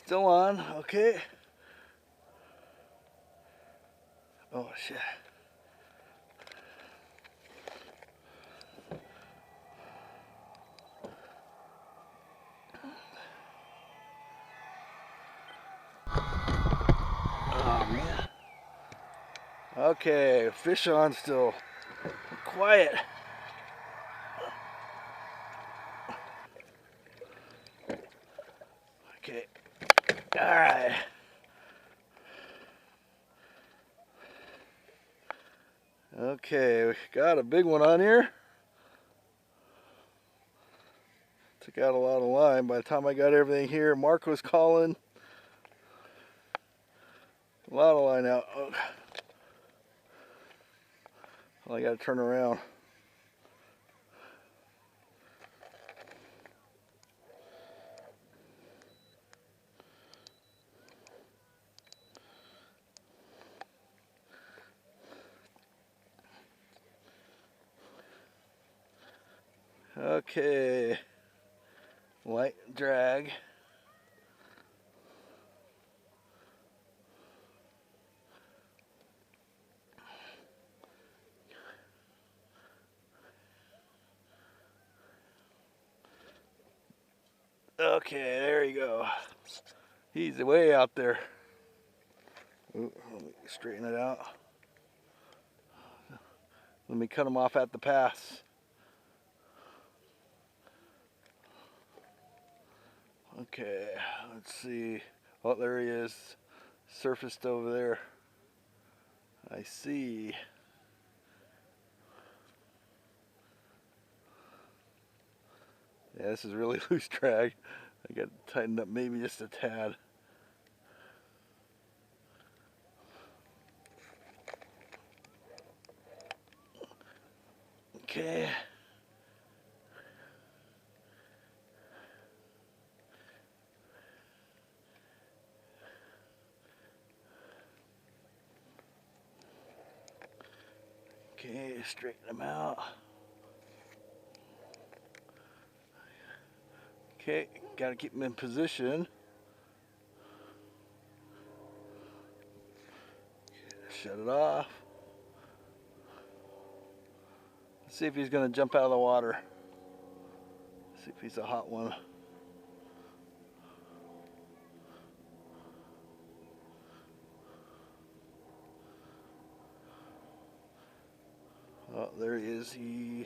Still on, okay. Oh shit. Oh man. Okay, fish on still. Quiet. Okay. Alright. Okay, we got a big one on here. Took out a lot of line. By the time I got everything here, Mark was calling. A lot of line out. Oh. Well, I gotta turn around. Okay. Light drag. Okay, there you go. He's way out there. Ooh, let me straighten it out. Let me cut him off at the pass. Okay, let's see. Oh, there he is. Surfaced over there. I see. Yeah, this is really loose drag. I got to tighten up maybe just a tad. Okay. Okay, straighten them out. Okay, got to keep them in position. Shut it off. Let's see if he's going to jump out of the water. See if he's a hot one. Oh, there he is. He's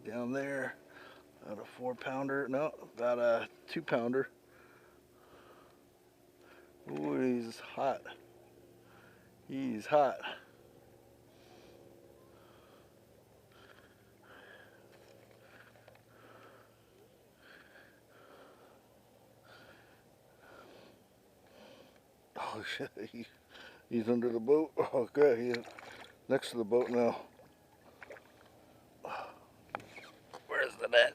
down there. About a 4-pounder. No, about a 2-pounder. Ooh, he's hot. He's hot. Oh shit, he's under the boat. Oh good, he's next to the boat now. Where's the net?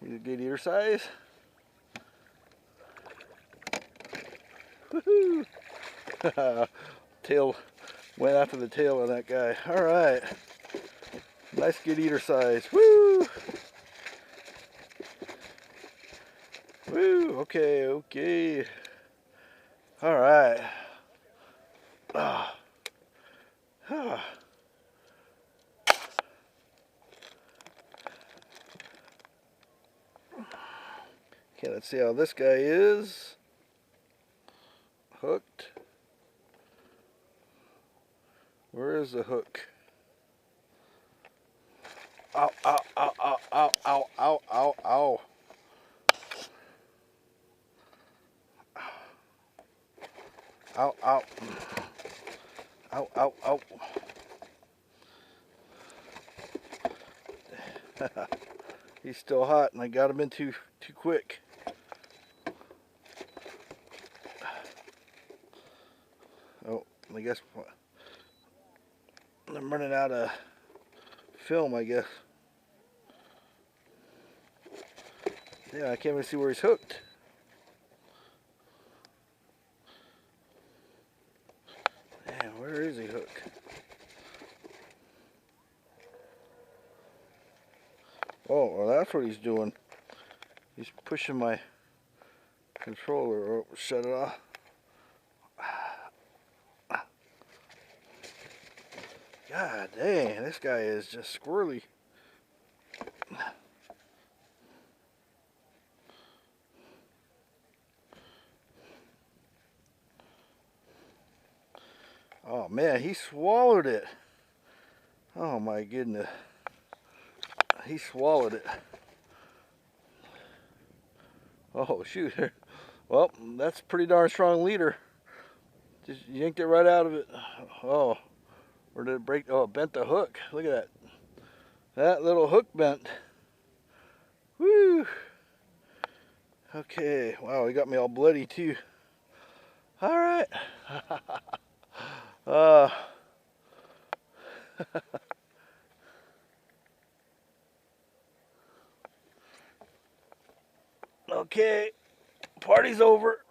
He's a good ear size. Woohoo! Tail went after the tail of that guy. All right, nice good eater size. Woo! Woo! Okay, okay. All right. Ah. Ah. Okay, let's see how this guy is. Hooked. Where is the hook? Ow, ow, ow, ow, ow, ow, ow, ow, ow. Ow, ow. Ow, ow, ow. He's still hot and I got him in too quick. Oh, I guess I'm running out of film, I guess. Yeah, I can't even see where he's hooked. Man, where is he hooked? Oh, well, that's what he's doing. He's pushing my controller. Oh, shut it off. God dang, this guy is just squirrely. Oh man, he swallowed it. Oh my goodness. He swallowed it. Oh shoot. Well, that's a pretty darn strong leader. Just yanked it right out of it. Oh, or did it break? Oh, it bent the hook. Look at that. That little hook bent. Woo. Okay. Wow, he got me all bloody too. All right. Okay. Party's over.